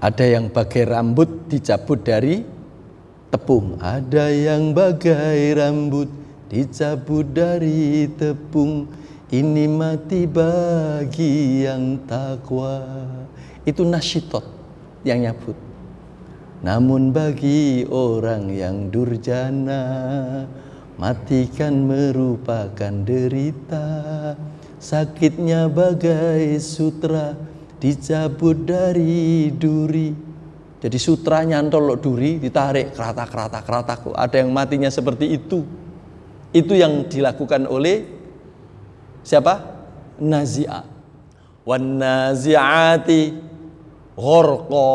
Ada yang bagai rambut dicabut dari tepung. Ada yang bagai rambut dicabut dari tepung. Ini mati bagi yang takwa. Itu nasyitot yang nyabut. Namun bagi orang yang durjana, mati kan merupakan derita. Sakitnya bagai sutra dicabut dari duri. Jadi sutra nyantol duri, ditarik kerata. Ada yang matinya seperti itu. Itu yang dilakukan oleh siapa? Nazi'at. Wan nazi'ati ghorqa,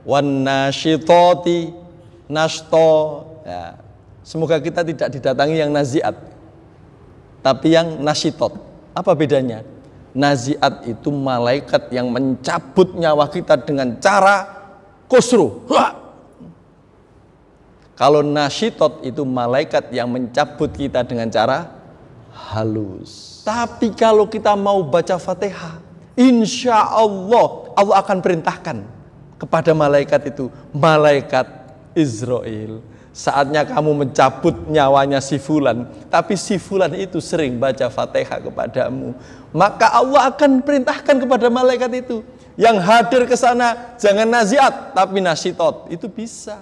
wan nasyitati nashto. Ya. Semoga kita tidak didatangi yang nazi'at, tapi yang nasyitot. Apa bedanya? Nazi'at itu malaikat yang mencabut nyawa kita dengan cara kusru. Kalau nasyitot itu malaikat yang mencabut kita dengan cara halus. Tapi kalau kita mau baca Fatihah, insya Allah Allah akan perintahkan kepada malaikat itu, malaikat Israel, saatnya kamu mencabut nyawanya si fulan, tapi si fulan itu sering baca Fatihah kepadamu, maka Allah akan perintahkan kepada malaikat itu yang hadir ke sana, jangan naziat tapi nasyitot. Itu bisa.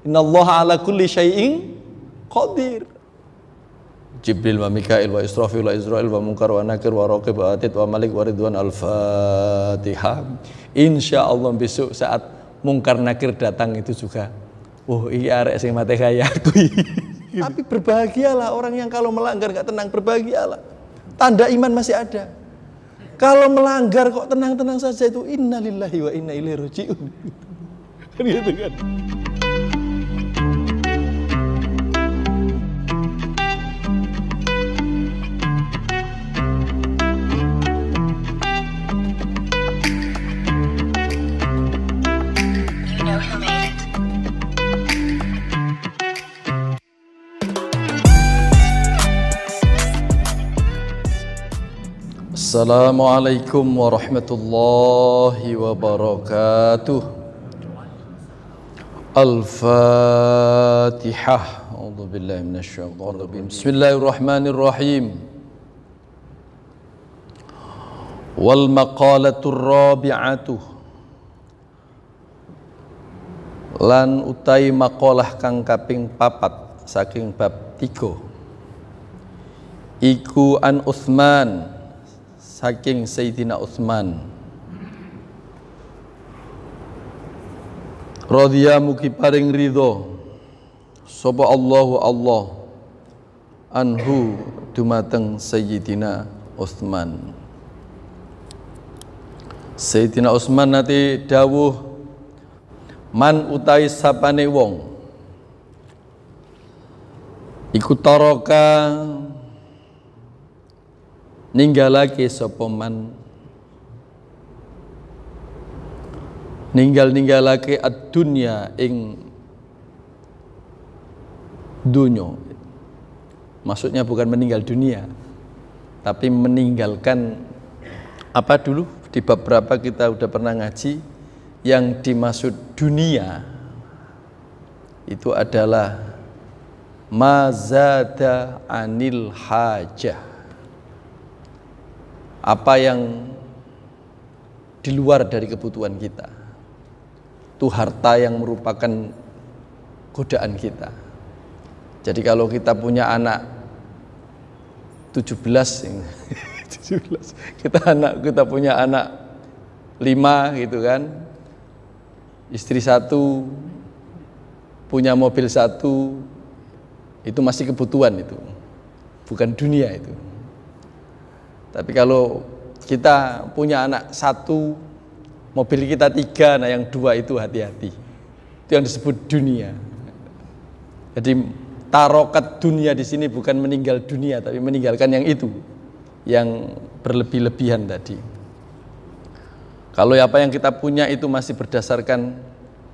Innallaha ala kulli syai'in qadir. Jibril wa Mikail wa Israfil wa Israil wa Munkar wa Nakir wa Raqib wa Atid wa Malik wa Ridwan. Al-Fatihah. Insya Allah besok saat Munkar Nakir datang itu juga, oh iya arek sing mate kaya aku. Tapi berbahagialah orang yang kalau melanggar gak tenang, berbahagialah. Tanda iman masih ada. Kalau melanggar kok tenang-tenang saja, itu innalillahi wa inna ilaihi raji'un. Kan gitu kan. Assalamualaikum warahmatullahi wabarakatuh. Al-Fatihah. A'udzubillahi minasyaitonir rajim. Bismillahirrahmanirrahim. Wal maqalatur rabi'atuh. Lan utai maqalah kang kaping 4 saking bab 3. Iku an Utsman saking Sayyidina Utsman radhiya mugi paring ridho sapa Allahu Allah anhu dumateng Sayyidina Utsman. Sayyidina Utsman nate dawuh, man utawi sapane wong iku taraka ninggalake sapa man, ninggalake ad-dunya ing dunyo. Maksudnya bukan meninggal dunia, tapi meninggalkan apa dulu di bab berapa kita udah pernah ngaji, yang dimaksud dunia itu adalah mazada anil hajah, apa yang di luar dari kebutuhan kita. Itu harta yang merupakan godaan kita. Jadi kalau kita punya anak 17 kita punya anak 5 gitu kan, istri 1, punya mobil 1, itu masih kebutuhan, itu bukan dunia itu. Tapi kalau kita punya anak 1, mobil kita 3, nah yang 2 itu hati-hati. Itu yang disebut dunia. Jadi tarokat dunia di sini bukan meninggal dunia, tapi meninggalkan yang itu, yang berlebih-lebihan tadi. Kalau apa yang kita punya itu masih berdasarkan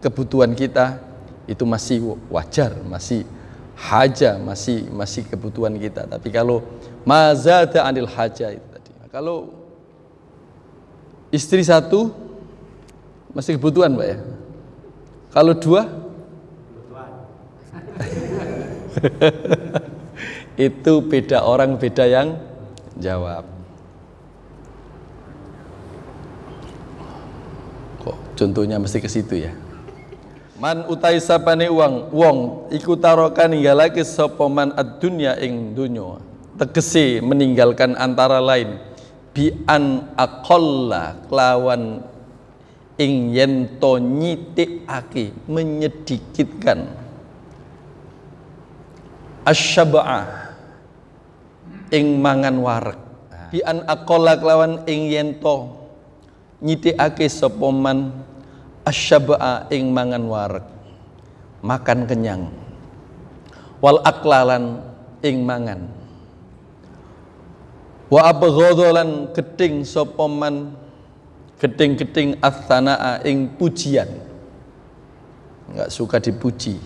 kebutuhan kita, itu masih wajar, masih haja, masih kebutuhan kita. Tapi kalau mazada anil haja itu, kalau istri 1 Masih kebutuhan Pak ya? Kalau 2? Itu beda orang, beda yang jawab. Kok contohnya mesti ke situ ya? Man utai sapane wong iku taroka ninggalake sapa man ad-dunya ing donya. Tegese meninggalkan antara lain bi an aqalla kelawan ing yen to nyitikake menyedikitkan asyaba'ah ing mangan wareg bi an aqalla kelawan ing yen to nyitikake sapa man asyaba'a ing mangan wareg makan kenyang wal aklalan ing mangan wa abghadhalan geding sapa man geding-geding atsanaa ing pujian enggak suka dipuji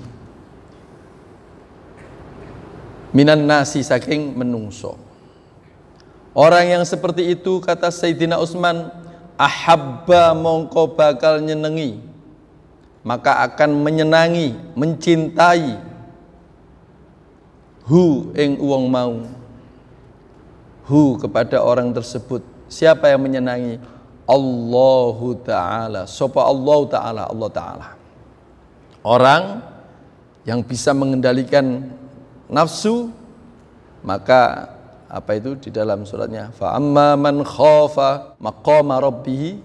minan nasi saking menungso. Orang yang seperti itu kata Sayyidina Utsman ahabba mongko bakal nyenengi maka akan menyenangi mencintai hu ing wong mau hu kepada orang tersebut. Siapa yang menyenangi? Allahu Ta'ala. Sapa Allah Ta'ala? Allah Ta'ala. Orang yang bisa mengendalikan nafsu, maka apa itu di dalam suratnya, fa amma man khafa maqama rabbih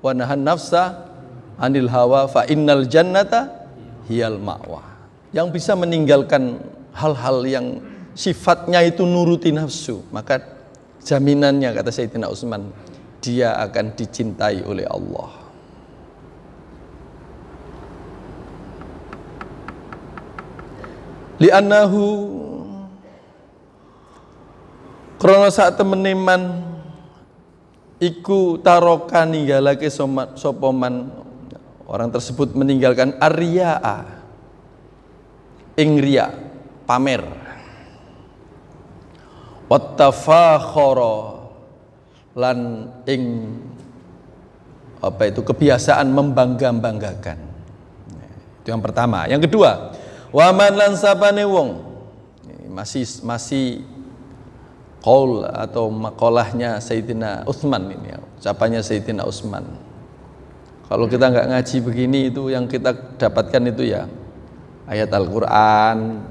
wa nahan nafsa anil hawa fa innal jannata hiyal ma'wa. Yang bisa meninggalkan hal-hal yang sifatnya itu nuruti nafsu, maka jaminannya kata Sayyidina Utsman dia akan dicintai oleh Allah. Li'annahu krana sak temene man iku taroka ninggalake sapa man orang tersebut meninggalkan arya'a ing riya pamer wattafakhara lan ing apa itu kebiasaan membangga-banggakan. Itu yang pertama. Yang kedua, waman lan sapane wong masih qaul atau makolahnya Sayyidina Utsman ini ya, ucapannya Sayyidina Utsman. Kalau kita nggak ngaji begini itu yang kita dapatkan itu ya ayat Al-Qur'an,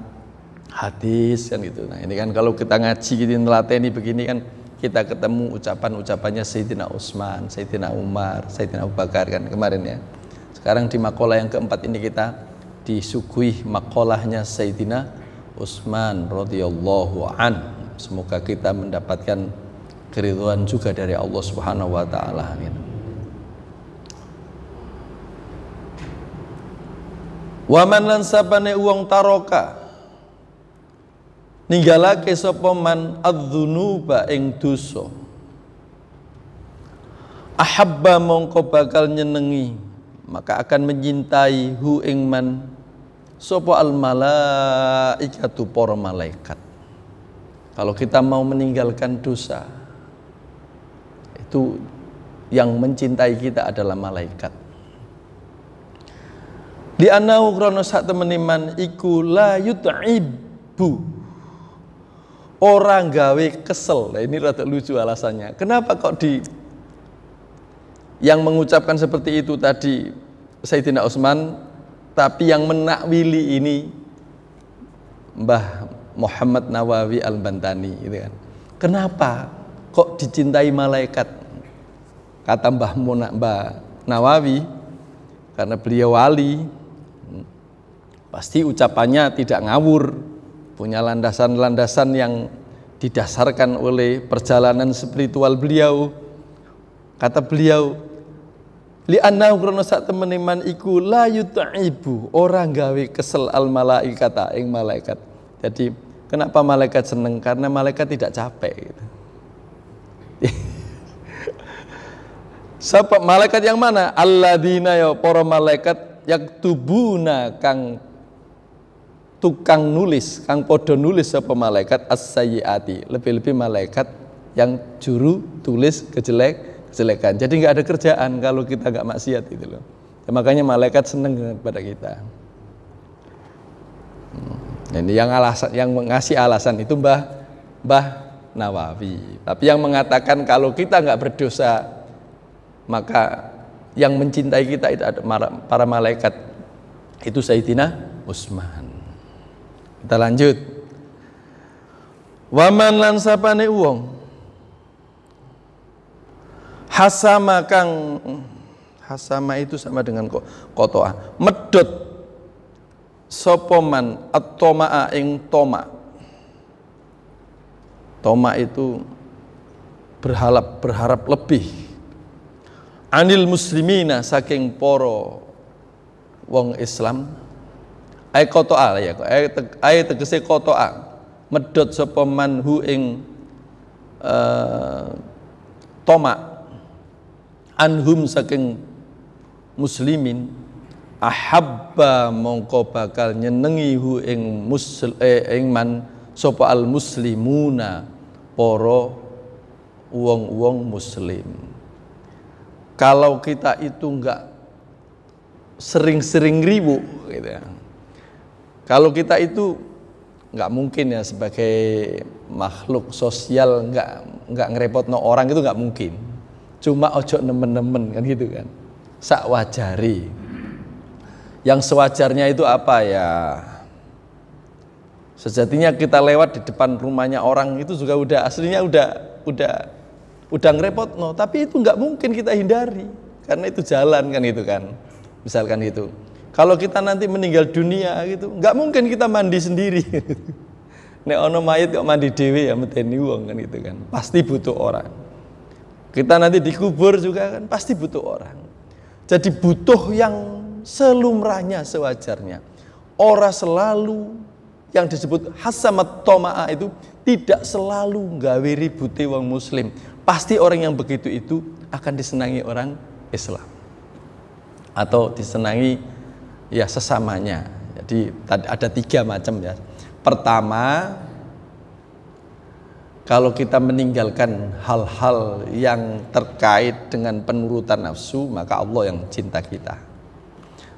hadis kan gitu. Nah, ini kan kalau kita ngaji gitu nelateni begini kan kita ketemu ucapan-ucapannya Sayyidina Utsman, Sayyidina Umar, Sayyidina Abu Bakar kan kemarin ya. Sekarang di makalah yang keempat ini kita disuguhi makalahnya Sayyidina Utsman radhiyallahu an. Semoga kita mendapatkan keridhaan juga dari Allah Subhanahu wa taala. Amin. Wa man lan sapane wong taroka ninggalake sapa man adzunuba ing dosa ahabba mongko bakal nyenengi maka akan menyintai hu ing man sapa al malaikatu para malaikat. Kalau kita mau meninggalkan dosa itu yang mencintai kita adalah malaikat. Di anau krono sak temene man iku la yut'ibu orang gawe kesel. Nah, ini rada lucu alasannya. Kenapa kok yang mengucapkan seperti itu tadi Sayyidina Utsman, tapi yang menakwili ini Mbah Muhammad Nawawi Al-Bantani gitu kan. Kenapa kok dicintai malaikat? Kata Mbah Nawawi, karena beliau wali, pasti ucapannya tidak ngawur, punya landasan-landasan yang didasarkan oleh perjalanan spiritual beliau. Kata beliau, li'annahu krono sak temene man iku la yut'ibu orang gawe kesel al malaikata ing malaikat. Jadi kenapa malaikat seneng? Karena malaikat tidak capek gitu. Siapa malaikat yang mana? Alladzina ya para malaikat yaktubuna kang tukang nulis, kang podo nulis sapa malaikat as-sayyiati, lebih-lebih malaikat yang juru tulis kejelekan. Jadi nggak ada kerjaan kalau kita nggak maksiat itu loh. Ya, makanya malaikat seneng kepada kita. Ini yang ngasih alasan itu Mbah Nawawi. Tapi yang mengatakan kalau kita nggak berdosa, maka yang mencintai kita itu ada para malaikat. Itu Sayyidina Utsman. Kita lanjut. Waman lan sapane wong hasama kang hasama itu sama dengan kotoa medot sapa man at-tomaa ing toma. Toma itu berharap lebih anil muslimina saking poro wong Islam. Ai kotoa ya, ai tegese kotoa medot sapa man hu ing toma anhum saking muslimin ahabba mongko bakal nyenengi hu ing man sapa al muslimuna para wong-wong muslim. Kalau kita itu enggak sering-sering ribut gitu ya. Kalau kita itu nggak mungkin ya sebagai makhluk sosial nggak ngerepotno orang itu nggak mungkin. Cuma ojo nemen-nemen kan gitu kan. Sak wajari. Yang sewajarnya itu apa ya? Sejatinya kita lewat di depan rumahnya orang itu juga udah aslinya udah ngerepotno. Tapi itu nggak mungkin kita hindari karena itu jalan kan gitu kan. Misalkan itu. Kalau kita nanti meninggal dunia gitu, nggak mungkin kita mandi sendiri. Nek ono mayit kok mandi dewe ya medeni wong kan gitu kan. Pasti butuh orang. Kita nanti dikubur juga kan pasti butuh orang. Jadi butuh yang selumrahnya sewajarnya. Ora selalu yang disebut hasamat toma'a itu tidak selalu nggawe ribute wong muslim. Pasti orang yang begitu itu akan disenangi orang Islam. Atau disenangi ya sesamanya. Jadi ada 3 macam ya. Pertama, kalau kita meninggalkan hal-hal yang terkait dengan penurutan nafsu, maka Allah yang cinta kita.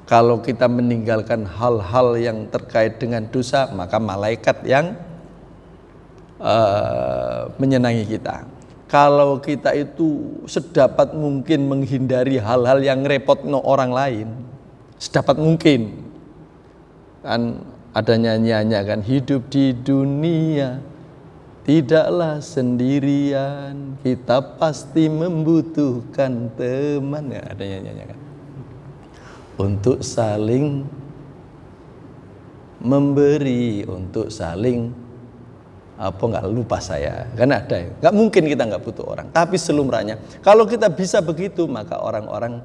Kalau kita meninggalkan hal-hal yang terkait dengan dosa, maka malaikat yang menyenangi kita. Kalau kita itu sedapat mungkin menghindari hal-hal yang repotno orang lain, sedapat mungkin. Kan ada nyanyiannya kan, hidup di dunia tidaklah sendirian, kita pasti membutuhkan teman. Ya, ada nyanyiannya kan. Untuk saling memberi, untuk saling nggak lupa saya kan ada ya. Nggak mungkin kita nggak butuh orang, tapi selumrahnya kalau kita bisa begitu, maka orang-orang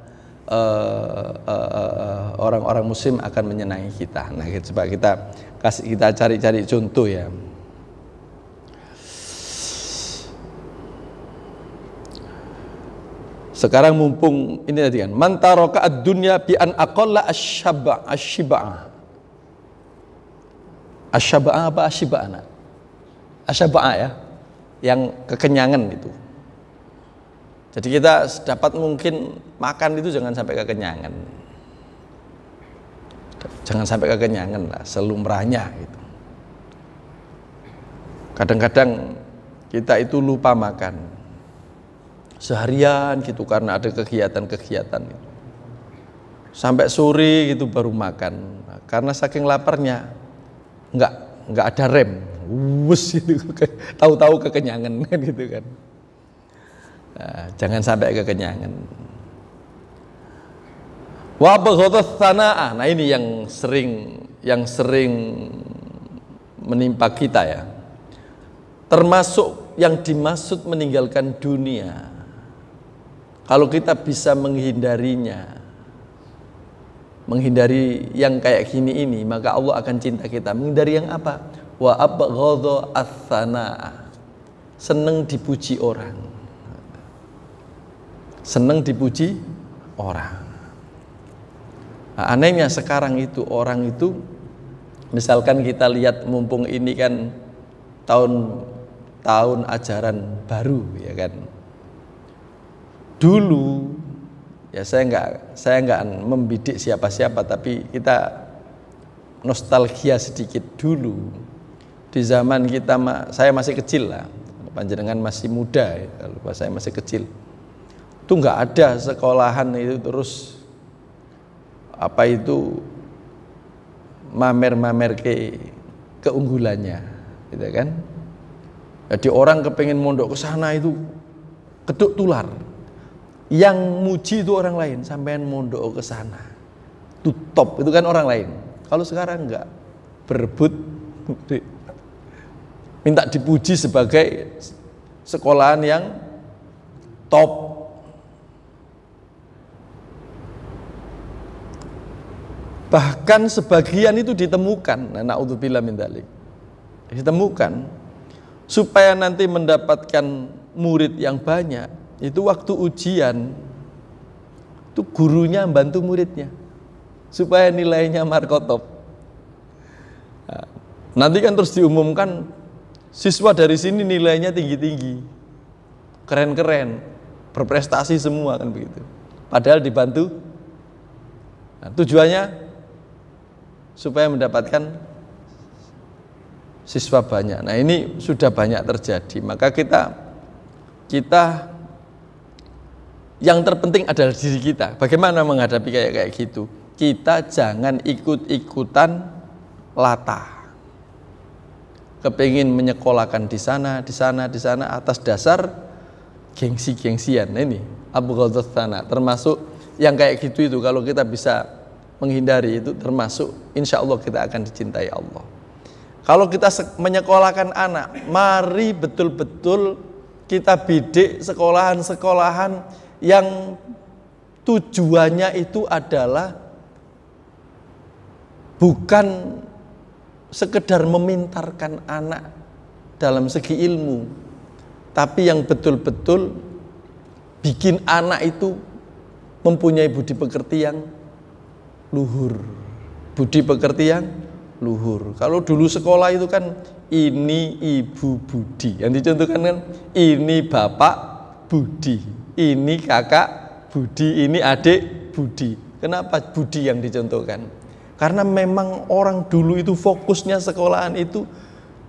muslim akan menyenangi kita. Nah, coba kita cari contoh ya. Sekarang mumpung ini tadi kan, man taraka ad-dunya bi an aqalla asy-syaba'. Asy-syaba' apa asy-syiba'ana? Asy-syaba' ya, yang kekenyangan itu. Jadi kita sedapat mungkin makan itu jangan sampai kekenyangan. Jangan sampai kekenyangan lah, selumrahnya gitu. Kadang-kadang kita itu lupa makan seharian gitu karena ada kegiatan-kegiatan itu. Sampai sore gitu baru makan. Nah, karena saking laparnya enggak ada rem. Wus itu tahu-tahu kekenyangan kan gitu kan. Nah, jangan sampai kekenyangan. Wa baghadat tsana'ah. Nah, ini yang sering menimpa kita ya. Termasuk yang dimaksud meninggalkan dunia. Kalau kita bisa menghindarinya, menghindari yang kayak gini ini, maka Allah akan cinta kita. Menghindari yang apa? Wa abghadha ats-tsana'ah. Seneng dipuji orang. Seneng dipuji orang. Nah, anehnya sekarang itu orang itu, misalkan kita lihat mumpung ini kan tahun ajaran baru ya kan. Dulu ya saya nggak membidik siapa-siapa, tapi kita nostalgia sedikit dulu. Di zaman kita, saya masih kecil lah, panjenengan masih muda ya, kalau saya masih kecil. Itu nggak ada sekolahan itu terus apa itu mamer-mamer keunggulannya, gitu kan? Jadi orang kepengen mondok ke sana itu keduk tular. Yang muji itu orang lain, sampean mondok ke sana. Itu top, itu kan orang lain. Kalau sekarang enggak, berebut minta dipuji sebagai sekolahan yang top. Bahkan sebagian itu ditemukan, na'udzubillah min dzalik. Ditemukan supaya nanti mendapatkan murid yang banyak, itu waktu ujian itu gurunya bantu muridnya supaya nilainya markotop. Nah, nanti kan terus diumumkan siswa dari sini nilainya tinggi-tinggi, keren-keren, berprestasi semua kan begitu. Padahal dibantu. Nah, tujuannya supaya mendapatkan siswa banyak. Nah, ini sudah banyak terjadi. Maka kita yang terpenting adalah diri kita. Bagaimana menghadapi kayak gitu? Kita jangan ikut-ikutan latah. Kepingin menyekolahkan di sana atas dasar gengsi-gengsian. Nah, ini Abu Ghadzath Thana, termasuk yang kayak gitu itu kalau kita bisa menghindari itu, termasuk insya Allah kita akan dicintai Allah. Kalau kita menyekolahkan anak, mari betul-betul kita bidik sekolahan-sekolahan yang tujuannya itu adalah bukan sekedar memintarkan anak dalam segi ilmu, tapi yang betul-betul bikin anak itu mempunyai budi pekerti yang luhur. Budi pekerti yang luhur. Kalau dulu sekolah itu kan ini ibu Budi, yang dicontohkan kan ini bapak Budi, ini kakak Budi, ini adik Budi. Kenapa Budi yang dicontohkan? Karena memang orang dulu itu fokusnya sekolahan itu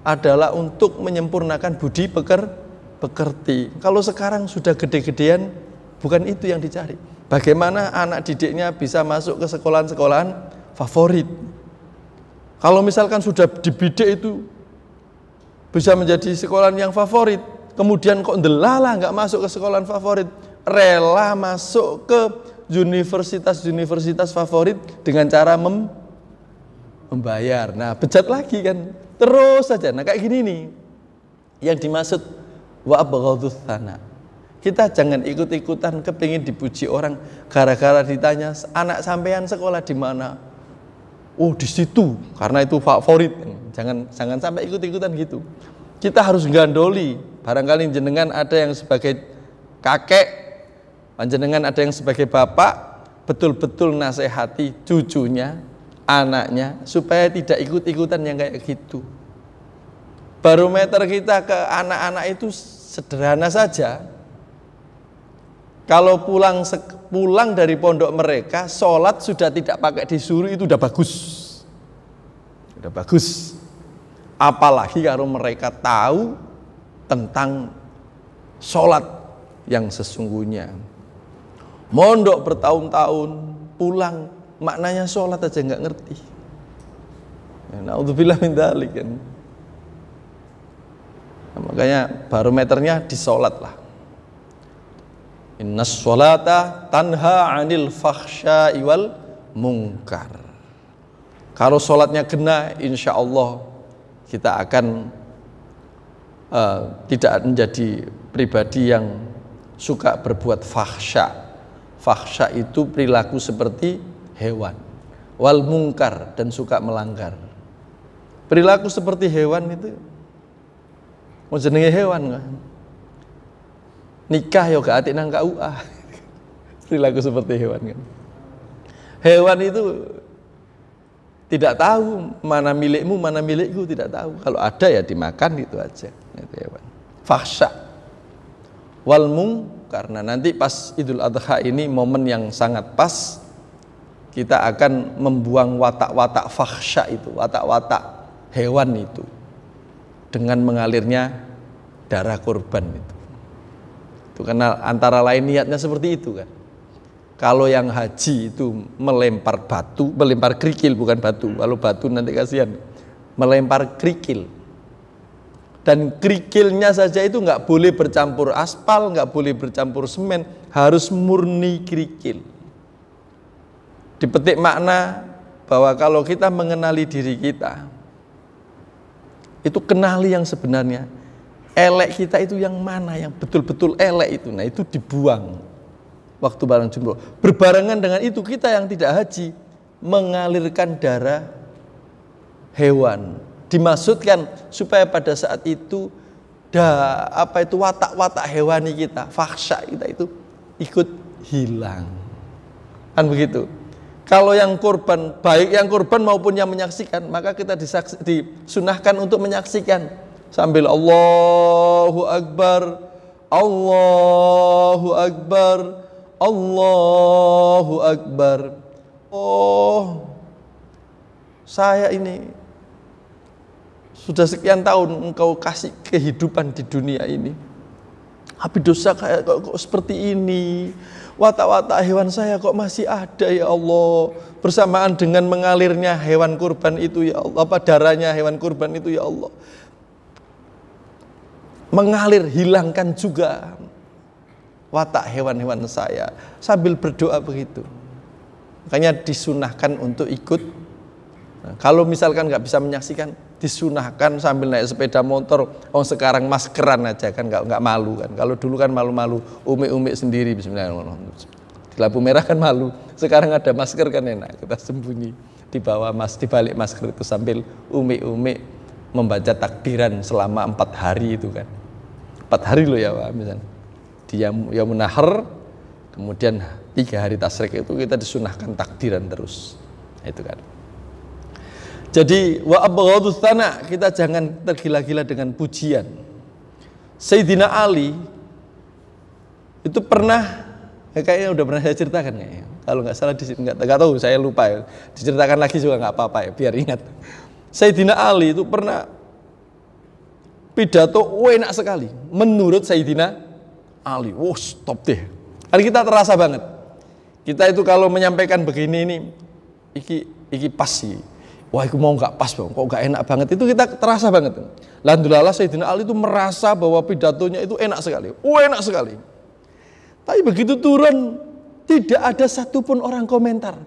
adalah untuk menyempurnakan budi pekerti. Kalau sekarang sudah gede-gedean, bukan itu yang dicari. Bagaimana anak didiknya bisa masuk ke sekolahan-sekolahan favorit. Kalau misalkan sudah dibidik itu bisa menjadi sekolahan yang favorit, kemudian kok ndelala nggak masuk ke sekolahan favorit, rela masuk ke universitas-universitas favorit dengan cara membayar. Nah, bejat lagi kan, terus saja. Nah, kayak gini nih yang dimaksud wa abghadus sana. Kita jangan ikut-ikutan kepingin dipuji orang gara-gara ditanya anak sampean sekolah di mana. Oh, di situ karena itu favorit. Jangan sampai ikut-ikutan gitu. Kita harus gandoli. Barangkali jenengan ada yang sebagai kakek, panjenengan ada yang sebagai bapak, betul-betul nasihati cucunya, anaknya supaya tidak ikut-ikutan yang kayak gitu. Barometer kita ke anak-anak itu sederhana saja. Kalau pulang dari pondok mereka, sholat sudah tidak pakai disuruh, itu udah bagus. Udah bagus. Apalagi kalau mereka tahu tentang sholat yang sesungguhnya. Mondok bertahun-tahun, pulang maknanya sholat aja nggak ngerti. Na'udzubillah min dzalik kan. Nah, makanya barometernya di sholat lah. Innas sholata tanha 'anil fakhsya'i wal munkar. Kalau sholatnya kena, insya Allah kita akan tidak menjadi pribadi yang suka berbuat fakhsya. Fakhsya itu perilaku seperti hewan. Wal munkar, dan suka melanggar. Perilaku seperti hewan itu mau jenenge hewan kan? Nikah ya gak atik nang KUA. Perilaku seperti hewan kan. Hewan itu tidak tahu mana milikmu, mana milikku, tidak tahu. Kalau ada ya dimakan, itu aja. Itu hewan. Fakhsya wal karena nanti pas Idul Adha ini momen yang sangat pas, kita akan membuang watak-watak fakhsya itu, watak-watak hewan itu, dengan mengalirnya darah kurban itu. Itu karena antara lain niatnya seperti itu kan. Kalau yang haji itu melempar batu, melempar kerikil bukan batu. Kalau batu nanti kasihan. Melempar kerikil. Dan kerikilnya saja itu nggak boleh bercampur aspal, nggak boleh bercampur semen, harus murni kerikil. Dipetik makna bahwa kalau kita mengenali diri kita, itu kenali yang sebenarnya. Elek kita itu yang mana, yang betul-betul elek itu. Nah itu dibuang waktu barang jumroh. Berbarengan dengan itu kita yang tidak haji mengalirkan darah hewan. Dimaksudkan supaya pada saat itu watak-watak hewani kita, fakhsya kita itu ikut hilang. Kan begitu. Kalau yang kurban, baik yang kurban maupun yang menyaksikan, maka kita disunahkan untuk menyaksikan sambil Allahu Akbar, Allahu Akbar, Allahu Akbar. Oh, saya ini sudah sekian tahun engkau kasih kehidupan di dunia ini, tapi dosa kayak kok seperti ini. Watak-watak hewan saya kok masih ada ya Allah. Bersamaan dengan mengalirnya hewan kurban itu ya Allah, darahnya hewan kurban itu ya Allah, mengalir, hilangkan juga watak hewan-hewan saya, sambil berdoa begitu. Makanya disunahkan untuk ikut. Nah, kalau misalkan nggak bisa menyaksikan, disunahkan sambil naik sepeda motor. Oh sekarang maskeran aja kan, nggak malu kan. Kalau dulu kan malu-malu, umi-umi sendiri. Bismillahirrahmanirrahim. Di lampu merah kan malu. Sekarang ada masker kan enak, kita sembunyi di bawah di balik masker itu sambil umi-umi membaca takbiran selama 4 hari itu kan. 4 hari loh ya Pak, misalnya. Di Yaumul Nahar, kemudian 3 hari tasyrik itu kita disunahkan takbiran terus. Itu kan. Jadi wa abghadus tsana, kita jangan tergila-gila dengan pujian. Sayyidina Ali itu pernah, kayaknya udah pernah saya ceritakan kayaknya. Kalau nggak salah di sini, nggak tahu, saya lupa ya. Diceritakan lagi juga nggak apa-apa ya, biar ingat. Sayyidina Ali itu pernah pidato enak sekali menurut Sayyidina Ali. Wow, stop deh. Kan kita terasa banget. Kita itu kalau menyampaikan begini ini, iki pas sih. Wah, itu mau nggak pas bang, kok nggak enak banget. Itu kita terasa banget. Alhamdulillah Sayyidina Ali itu merasa bahwa pidatonya itu enak sekali. Enak sekali. Tapi begitu turun, tidak ada satupun orang komentar.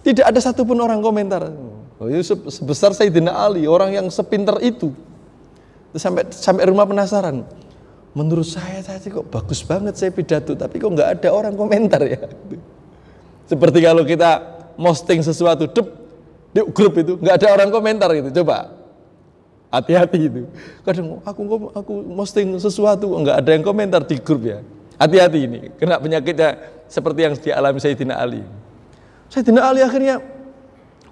Tidak ada satupun orang komentar. Oh, itu sebesar Sayyidina Ali, orang yang sepinter itu. Sampai rumah penasaran. Menurut saya tadi kok bagus banget saya pidato, tapi kok nggak ada orang komentar ya. Seperti kalau kita posting sesuatu di grup itu nggak ada orang komentar gitu. Coba hati-hati itu. Kadang aku posting sesuatu nggak ada yang komentar di grup ya. Hati-hati ini, kena penyakitnya seperti yang dialami Sayyidina Ali. Sayyidina Ali akhirnya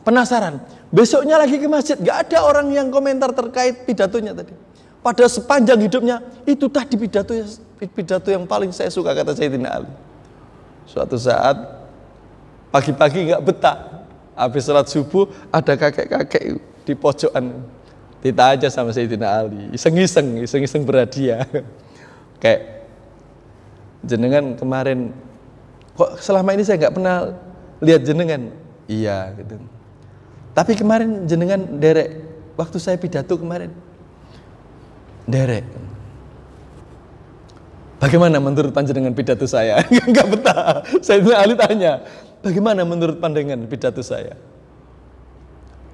penasaran. Besoknya lagi ke masjid, nggak ada orang yang komentar terkait pidatonya tadi. Pada sepanjang hidupnya itu tadi pidato yang paling saya suka, kata Sayyidina Ali. Suatu saat pagi-pagi nggak betah, habis sholat subuh ada kakek-kakek di pojokan, ditanya sama Sayyidina Ali, iseng-iseng berhadiah. Kayak jenengan kemarin, kok selama ini saya nggak pernah lihat jenengan. Iya gitu. Tapi kemarin jenengan derek waktu saya pidato kemarin. Derek. Bagaimana menurut panjenengan pidato saya? Enggak betah. Sayyidina Ali tanya, bagaimana menurut pandangan pidato saya?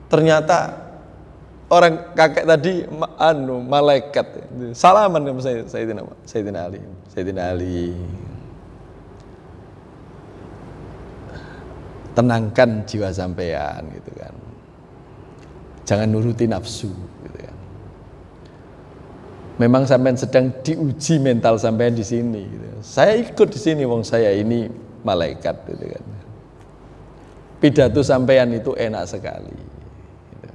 Ternyata orang kakek tadi malaikat salaman sama Sayyidina Ali. Sayyidina Ali, tenangkan jiwa sampean gitu kan. Jangan nuruti nafsu gitu kan. Memang sampean sedang diuji mental sampean di sini gitu. Saya ikut di sini wong saya ini malaikat gitu kan. Pidato sampean itu enak sekali. Gitu.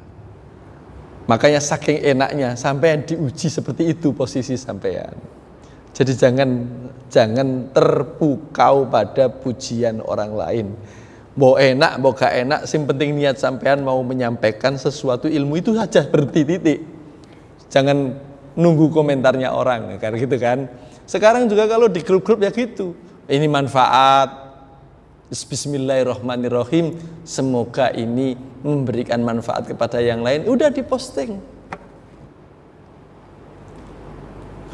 Makanya saking enaknya sampean diuji seperti itu posisi sampean. Jadi jangan terpukau pada pujian orang lain. Mau enak, mau gak enak, yang penting niat sampean mau menyampaikan sesuatu ilmu itu saja, berhenti titik. Jangan nunggu komentarnya orang, kan gitu kan. Sekarang juga kalau di grup-grup ya gitu. Ini manfaat. Bismillahirrahmanirrahim. Semoga ini memberikan manfaat kepada yang lain. Udah diposting.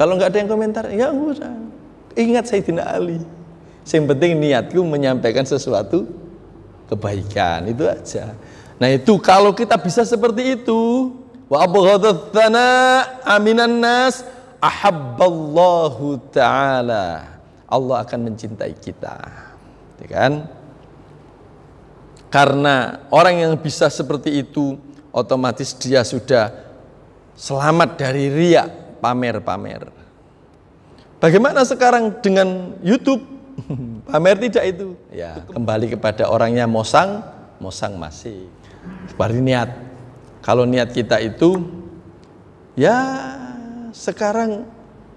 Kalau nggak ada yang komentar, ya udah. Ingat Sayyidina Ali. Yang penting niatku menyampaikan sesuatu kebaikan, itu aja. Nah itu kalau kita bisa seperti itu, wa abghadhatsana aminan nas ahabballahu ta'ala. Allah akan mencintai kita. Ya kan? Karena orang yang bisa seperti itu otomatis dia sudah selamat dari riya, pamer-pamer. Bagaimana sekarang dengan YouTube? Pamer tidak itu. Ya, kembali kepada orangnya mosang masih. Seperti niat. Kalau niat kita itu ya sekarang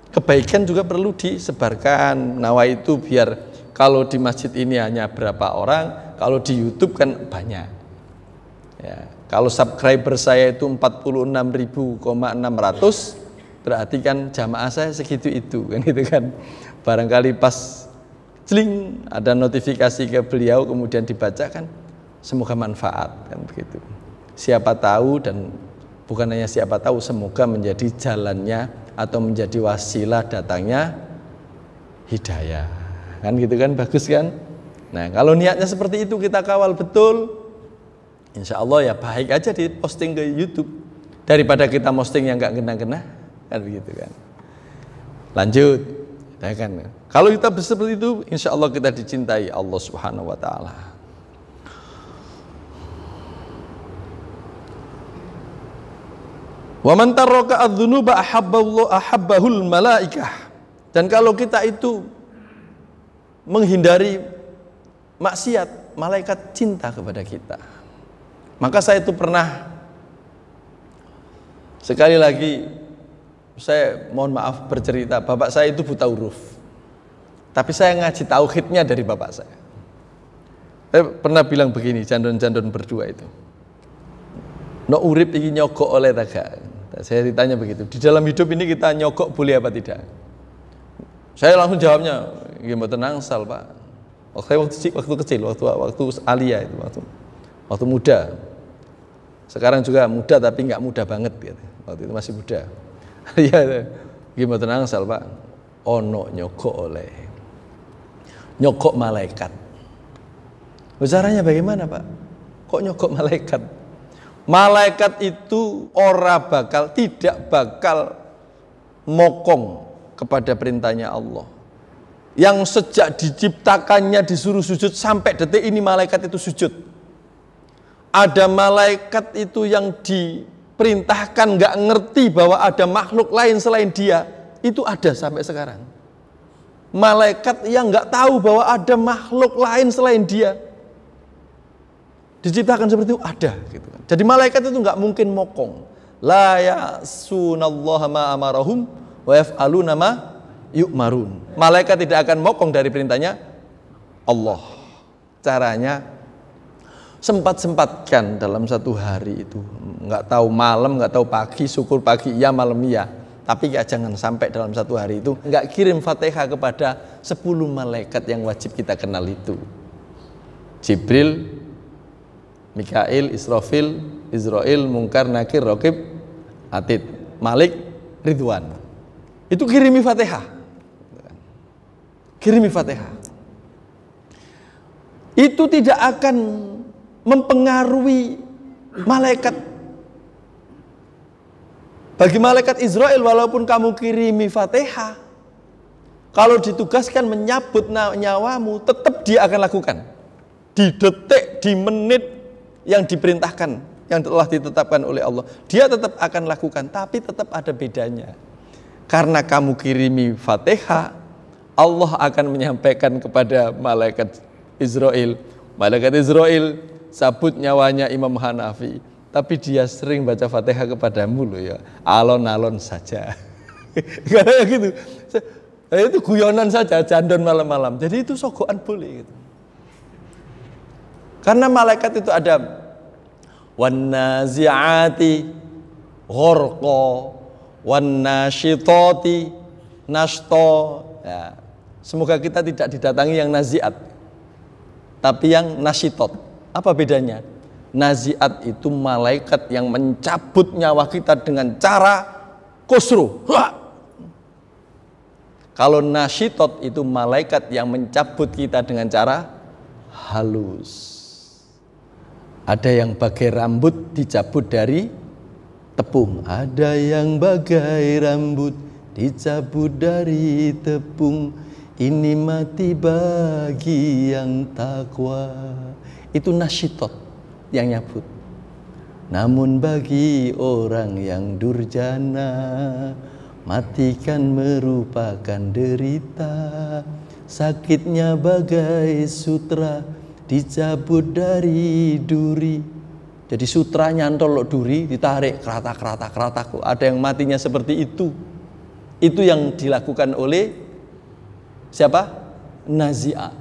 kebaikan juga perlu disebarkan. Nawa itu biar kalau di masjid ini hanya berapa orang, kalau di YouTube kan banyak. Ya, kalau subscriber saya itu 46.600, berarti kan jamaah saya segitu itu kan gitu kan. Barangkali pas celing ada notifikasi ke beliau kemudian dibacakan, semoga manfaat kan begitu. Siapa tahu, dan bukan hanya siapa tahu, semoga menjadi jalannya atau menjadi wasilah datangnya hidayah. Kan gitu kan, bagus kan? Nah, kalau niatnya seperti itu kita kawal betul, insya Allah ya baik aja diposting ke YouTube daripada kita posting yang nggak kena-kena, kan begitu kan. Lanjut, ya kan? Kalau kita seperti itu, insya Allah kita dicintai Allah Subhanahu Wa Taala. Wa man taraka adz-dzunuba ahabbahul malaikah. Dan kalau kita itu menghindari maksiat, malaikat cinta kepada kita. Maka saya itu pernah, sekali lagi saya mohon maaf bercerita, bapak saya itu buta huruf. Tapi saya ngaji tauhidnya dari bapak saya. Saya pernah bilang begini, jandon-jandon berdua itu. No urip iki nyogok oleh taga. Saya ditanya begitu, di dalam hidup ini kita nyogok boleh apa tidak? Saya langsung jawabnya, gimana tenangsal Pak. Waktu kecil, waktu alia itu, waktu muda. Sekarang juga muda tapi nggak muda banget gitu. Waktu itu masih muda. Ya, gimana tenangsal Pak. Ono nyogok malaikat. Caranya bagaimana Pak? Kok nyogok malaikat? Malaikat itu tidak bakal mokong kepada perintahnya Allah. Yang sejak diciptakannya disuruh sujud sampai detik ini malaikat itu sujud. Ada malaikat itu yang diperintahkan nggak ngerti bahwa ada makhluk lain selain dia, itu ada sampai sekarang. Malaikat yang nggak tahu bahwa ada makhluk lain selain dia, diciptakan seperti itu ada gitu kan. Jadi malaikat itu nggak mungkin mokong. La ya'sunallaha ma amarahum wa yaf'aluna ma yu'marun. Malaikat tidak akan mokong dari perintahnya Allah. Caranya sempat-sempatkan dalam satu hari itu, nggak tahu malam, nggak tahu pagi, syukur pagi iya, malam iya. Tapi ya jangan sampai dalam satu hari itu nggak kirim Fatihah kepada 10 malaikat yang wajib kita kenal itu. Jibril, Mikail, Israfil, Israil, Munkar, Nakir, Raqib, Atid, Malik, Ridwan. Itu kirimi Fatihah. Kirimi Fatihah. Itu tidak akan mempengaruhi malaikat. Bagi malaikat Israel, walaupun kamu kirimi Fatihah, kalau ditugaskan menyabut nyawamu, tetap dia akan lakukan. Di detik, di menit yang diperintahkan, yang telah ditetapkan oleh Allah, dia tetap akan lakukan, tapi tetap ada bedanya. Karena kamu kirimi Fatihah, Allah akan menyampaikan kepada malaikat Israel. Malaikat Israel sabut nyawanya Imam Hanafi, tapi dia sering baca Fatihah kepadamu loh ya, alon-alon saja. Karena gitu, Itu guyonan saja, jandon malam-malam. Jadi itu sogokan boleh gitu. Karena malaikat itu ada wan-nazi'ati ghorqa, wan-nasyitati nashto. Ya. Semoga kita tidak didatangi yang naziat, tapi yang nasyitot. Apa bedanya? Naziat itu malaikat yang mencabut nyawa kita dengan cara kusru. Kalau nasyitot itu malaikat yang mencabut kita dengan cara halus. Ada yang bagai rambut dicabut dari tepung. Ada yang bagai rambut dicabut dari tepung. Ini mati bagi yang takwa. Itu nasyitot yang nyabut. Namun bagi orang yang durjana, mati kan merupakan derita. Sakitnya bagai sutra dicabut dari duri. Jadi sutra nyantol duri, ditarik keratak. Ada yang matinya seperti itu. Itu yang dilakukan oleh siapa? Nazi'ah.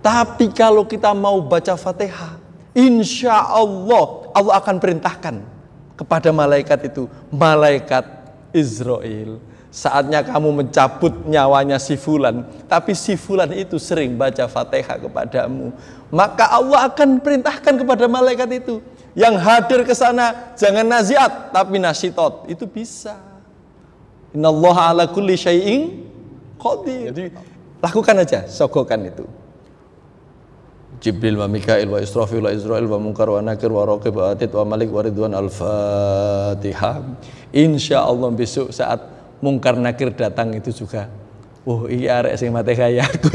Tapi kalau kita mau baca Fatihah, insya Allah Allah akan perintahkan kepada malaikat itu, malaikat Israel, saatnya kamu mencabut nyawanya si fulan. Tapi si fulan itu sering baca Fatihah kepadamu, maka Allah akan perintahkan kepada malaikat itu, yang hadir ke sana jangan naziat tapi nasyitot. Itu bisa. Innallaha ala kulli syai'in qadir. Jadi lakukan aja, sogokan itu. Jibril wa Mikail wa Israfil wa Israel wa Munkar wa Nakir wa Raqib wa Atid wa Malik wa Ridwan. Al-Fatihah. Insya Allah besok saat Munkar Nakir datang itu juga, oh ini arek sing mate kaya aku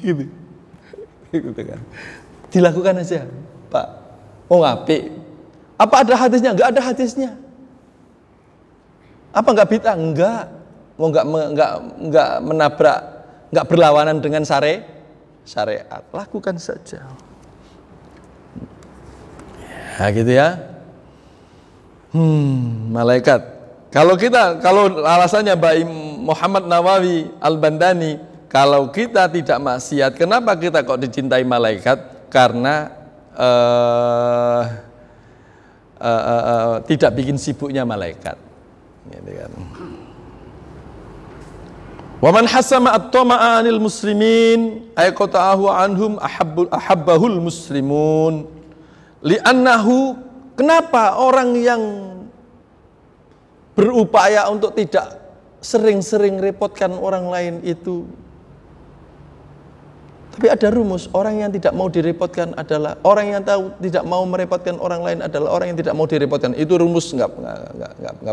gitu. Gitu kan. Dilakukan aja, Pak. Oh apik. Apa ada hadisnya? Enggak ada hadisnya. Apa enggak bid'ah? Enggak. Mau enggak menabrak, enggak berlawanan dengan syariat. Lakukan saja. Ya gitu ya. Malaikat. Kalau alasannya Mbak Muhammad Nawawi Al-Bandani, kalau kita tidak maksiat, kenapa kita kok dicintai malaikat? Karena tidak bikin sibuknya malaikat. Gitu kan. Wa man hasama at-tama'a 'anil muslimin ay qata'ahu anhum ahabbahul muslimun li'annahu. Kenapa orang yang berupaya untuk tidak sering-sering repotkan orang lain itu, tapi ada rumus, orang yang tidak mau direpotkan adalah orang yang tahu tidak mau merepotkan orang lain adalah orang yang tidak mau direpotkan. Itu rumus enggak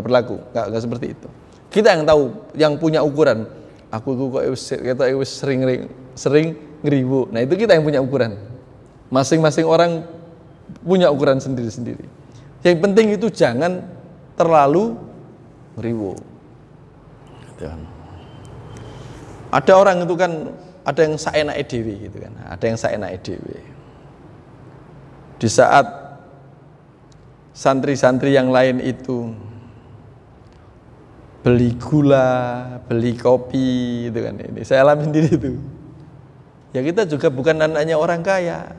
berlaku, enggak seperti itu. Kita yang tahu, yang punya ukuran. Aku kok sering ngeribu. Nah, itu kita yang punya ukuran. Masing-masing orang punya ukuran sendiri-sendiri. Yang penting itu jangan terlalu ngeribu. Ada orang itu kan, ada yang saenake dhewe gitu kan. Ada yang saenake dhewe. Di saat santri-santri yang lain itu beli gula, beli kopi, itu kan. Ini saya alami sendiri itu. Ya kita juga bukan anaknya orang kaya.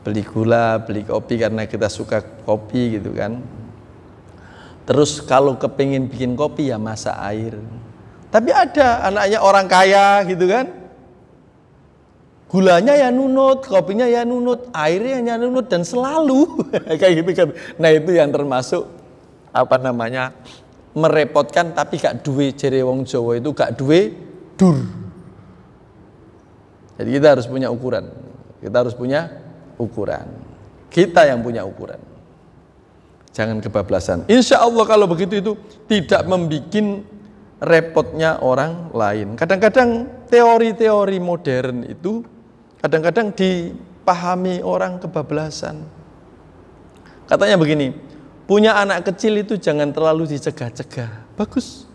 Beli gula, beli kopi karena kita suka kopi gitu kan. Terus kalau kepingin bikin kopi ya masak air. Tapi ada anaknya orang kaya gitu kan. Gulanya ya nunut, kopinya ya nunut, airnya ya nunut dan selalu kayak gitu kan. Nah itu yang termasuk merepotkan tapi gak duwe, jere wong Jawa itu gak duwe dur. Jadi kita harus punya ukuran. Kita harus punya ukuran. Kita yang punya ukuran. Jangan kebablasan. Insya Allah kalau begitu itu tidak membuat repotnya orang lain. Kadang-kadang teori-teori modern itu kadang-kadang dipahami orang kebablasan. Katanya begini, punya anak kecil itu jangan terlalu dicegah-cegah. Bagus.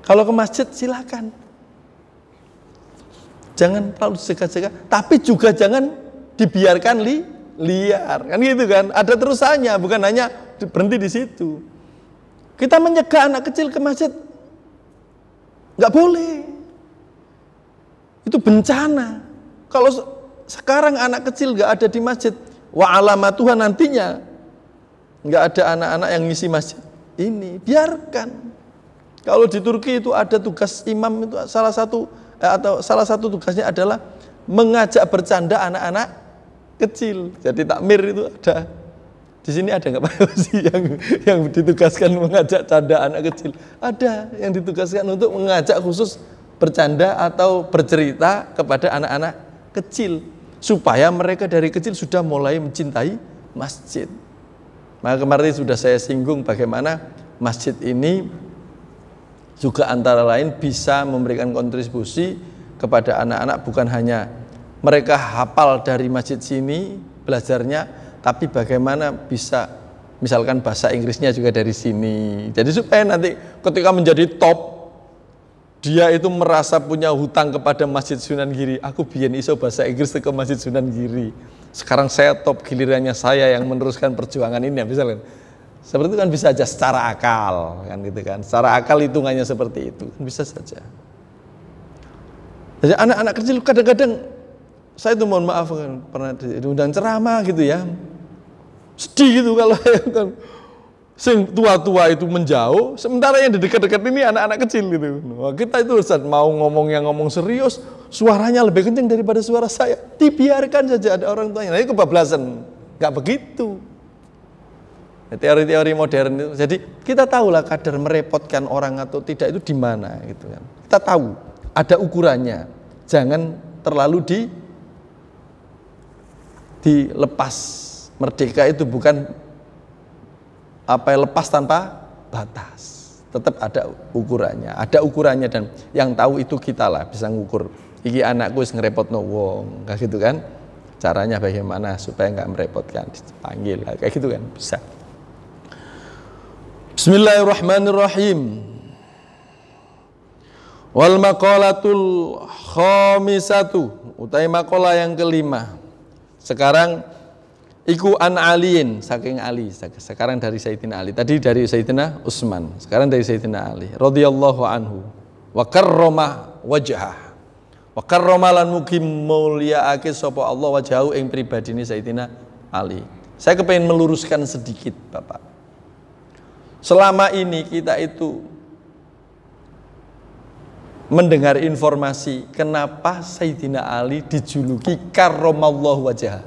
Kalau ke masjid silakan. Jangan terlalu dicegah-cegah, tapi juga jangan dibiarkan liar. Kan gitu kan? Ada terusannya, bukan hanya berhenti di situ. Kita menyegah anak kecil ke masjid, Nggak boleh. Itu bencana. Kalau sekarang anak kecil nggak ada di masjid, wa alamatuhan nantinya nggak ada anak-anak yang ngisi masjid ini, biarkan. Kalau di Turki itu ada tugas imam itu salah satu tugasnya adalah mengajak bercanda anak-anak kecil. Jadi takmir itu ada. Di sini ada nggak Pak sih yang ditugaskan mengajak canda anak kecil? Ada yang ditugaskan untuk mengajak khusus bercanda atau bercerita kepada anak-anak kecil supaya mereka dari kecil sudah mulai mencintai masjid. Maka kemarin sudah saya singgung bagaimana masjid ini juga antara lain bisa memberikan kontribusi kepada anak-anak, bukan hanya mereka hafal dari masjid sini belajarnya, tapi bagaimana bisa misalkan bahasa Inggrisnya juga dari sini. Jadi supaya nanti ketika menjadi top, dia itu merasa punya hutang kepada Masjid Sunan Giri. Aku biyen iso bahasa Inggris ke Masjid Sunan Giri. Sekarang saya top, gilirannya saya yang meneruskan perjuangan ini, misalkan. Seperti itu kan bisa aja secara akal, kan gitu kan. Secara akal hitungannya seperti itu, bisa saja. Jadi anak-anak kecil kadang-kadang saya itu mohon maaf kan pernah diundang ceramah gitu ya. Sedih gitu kalau kan sing tua-tua itu menjauh, sementara yang di dekat-dekat ini anak-anak kecil gitu. Wah, kita itu Ustaz mau ngomong serius, suaranya lebih kencang daripada suara saya. Dibiarkan saja ada orang tuanya. Nah, itu kebablasan. Enggak begitu. Teori-teori modern itu. Jadi kita tahulah kadar merepotkan orang atau tidak itu di mana gitu kan. Kita tahu ada ukurannya. Jangan terlalu dilepas. Merdeka itu bukan lepas tanpa batas. Tetap ada ukurannya, dan yang tahu itu kita lah bisa ngukur. Iki anakku wis ngerepotno wong, kayak gitu kan. Caranya bagaimana supaya enggak merepotkan, dipanggil kayak gitu kan, bisa. Bismillahirrahmanirrahim. Wal maqalatul khamisatu, utai maqalah yang kelima. Sekarang iku an aliin, saking Ali. Sekarang dari Sayyidina Ali. Tadi dari Sayyidina Utsman. Sekarang dari Sayyidina Ali radhiyallahu anhu. Wa karrama wajhah. Wa karrama lan mugi mulyaake sapa Allah wajahu ing pribadine Sayyidina Ali. Saya kepengin meluruskan sedikit, Bapak. Selama ini kita itu mendengar informasi kenapa Sayyidina Ali dijuluki karramallahu wajhah.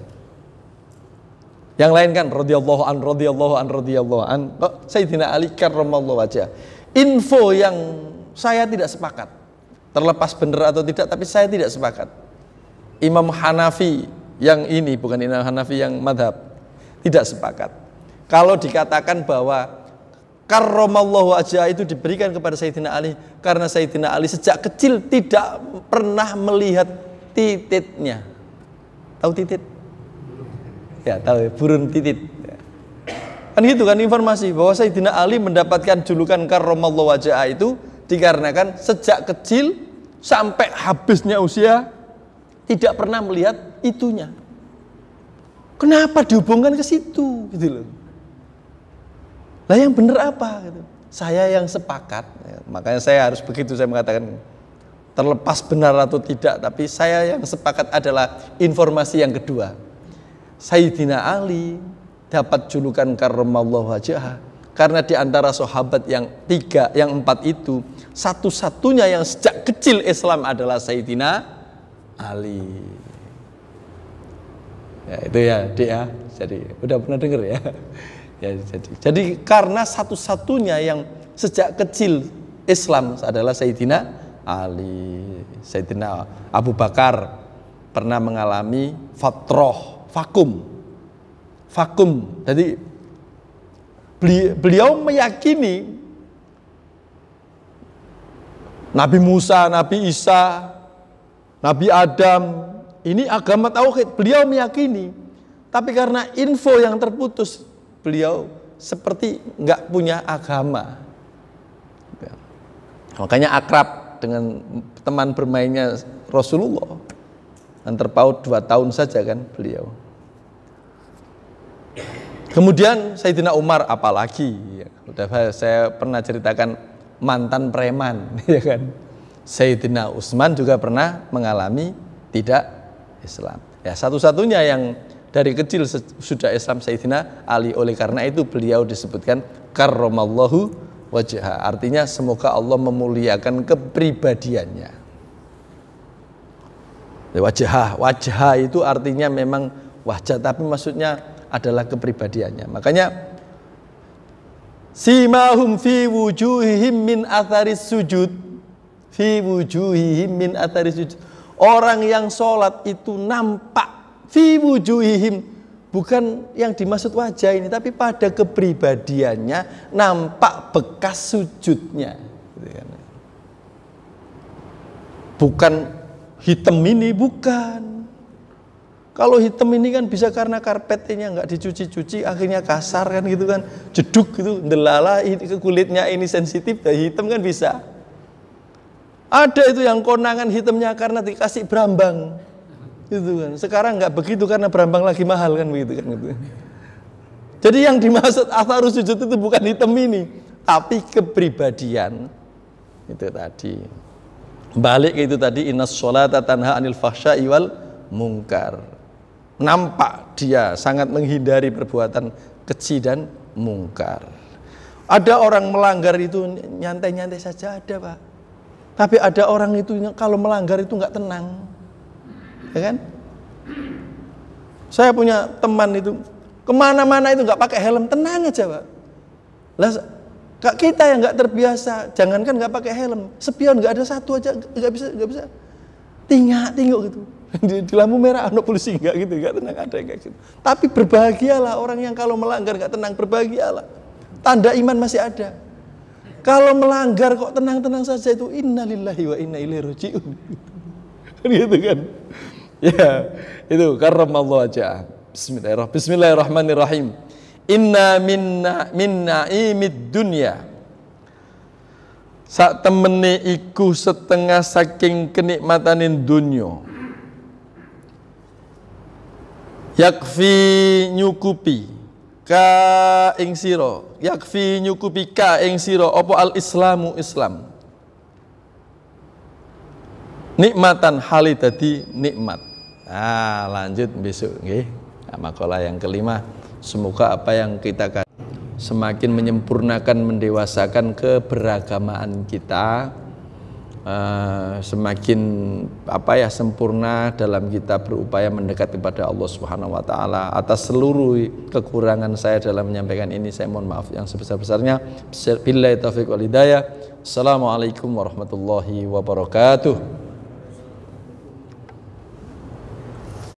Yang lain kan radhiyallahu an. Sayyidina Ali karramallahu wajhah. Info yang saya tidak sepakat. Terlepas benar atau tidak, tapi saya tidak sepakat. Imam Hanafi yang ini, bukan Imam Hanafi yang madhab, tidak sepakat. Kalau dikatakan bahwa karramallahu wajhah itu diberikan kepada Sayyidina Ali karena Sayyidina Ali sejak kecil tidak pernah melihat tititnya. Tahu titit? Ya tahu, burun titit. Kan gitu kan informasi bahwa Sayyidina Ali mendapatkan julukan karramallahu wajhah itu dikarenakan sejak kecil sampai habisnya usia tidak pernah melihat itunya. Kenapa dihubungkan ke situ gitu loh. Lah yang benar apa gitu. Saya yang sepakat, ya, makanya saya harus begitu saya mengatakan terlepas benar atau tidak, tapi saya yang sepakat adalah informasi yang kedua. Sayyidina Ali dapat julukan karramallahu wajhah karena di antara sahabat yang empat itu satu-satunya yang sejak kecil Islam adalah Sayyidina Ali. Ya itu ya, Dik ya. Jadi udah pernah dengar ya. Ya, jadi karena satu-satunya yang sejak kecil Islam adalah Sayyidina Ali. Sayyidina Abu Bakar pernah mengalami vakum. Jadi beliau meyakini Nabi Musa, Nabi Isa, Nabi Adam ini agama tauhid. Beliau meyakini, tapi karena info yang terputus beliau seperti nggak punya agama. Makanya akrab dengan teman bermainnya Rasulullah. Dan terpaut 2 tahun saja kan beliau. Kemudian Sayyidina Umar apalagi. Udah saya pernah ceritakan mantan preman, ya kan. Sayyidina Utsman juga pernah mengalami tidak Islam. Ya, satu-satunya yang dari kecil sudah Islam Sayyidina Ali. Oleh karena itu beliau disebutkan karramallahu wajha. Artinya semoga Allah memuliakan kepribadiannya. Wajah itu artinya memang wajah, tapi maksudnya adalah kepribadiannya. Makanya simahum fi wujuhihim min atharis sujud. Fi wujuhihim min atharis sujud. Orang yang sholat itu nampak fi wujuhihim, bukan yang dimaksud wajah ini, tapi pada kepribadiannya nampak bekas sujudnya. Bukan hitam ini, bukan. Kalau hitam ini kan bisa karena karpetnya nggak dicuci-cuci, akhirnya kasar kan gitu kan, jeduk gitu, ndelala kulitnya ini sensitif, hitam kan bisa. Ada itu yang konangan hitamnya karena dikasih berambang, gitu kan. Sekarang nggak begitu karena berambang lagi mahal kan begitu kan gitu. Jadi yang dimaksud atharus sujud itu bukan hitam ini, tapi kepribadian itu tadi. Balik ke itu tadi, innas sholata tanha anil fahsya'i wal munkar. Nampak dia sangat menghindari perbuatan keji dan mungkar. Ada orang melanggar itu nyantai-nyantai saja ada, Pak. Tapi ada orang itu kalau melanggar itu nggak tenang, ya kan? Saya punya teman itu kemana-mana itu nggak pakai helm, tenang aja, Pak. Lah kita yang nggak terbiasa, jangankan nggak pakai helm, spion nggak ada satu aja nggak bisa, tinggal gitu. Di lampu merah ada polisi nggak gitu, nggak tenang, ada kayak gitu. Tapi berbahagialah orang yang kalau melanggar nggak tenang, berbahagialah. Tanda iman masih ada. Kalau melanggar kok tenang-tenang saja itu innalillahi wa inna ilaihi raji'un. Gitu kan. Ya, itu karramallahu wajha. Bismillahirrahmanirrahim. Inna minna imid dunya. Sak temene iku setengah saking kenikmatanin dunya. Yakfi nyukupi ka ing sira, yakfi nyukupi ka ing sira apa al islamu Islam. Nikmatan hali dadi nikmat. Nah, lanjut besok nggih. Makalah yang kelima, semoga apa yang kita semakin menyempurnakan, mendewasakan keberagamaan kita, semakin sempurna dalam kita berupaya mendekat kepada Allah Subhanahu wa taala. Atas seluruh kekurangan saya dalam menyampaikan ini, saya mohon maaf yang sebesar-besarnya. Billahi taufiq wal hidayah. Assalamualaikum warahmatullahi wabarakatuh.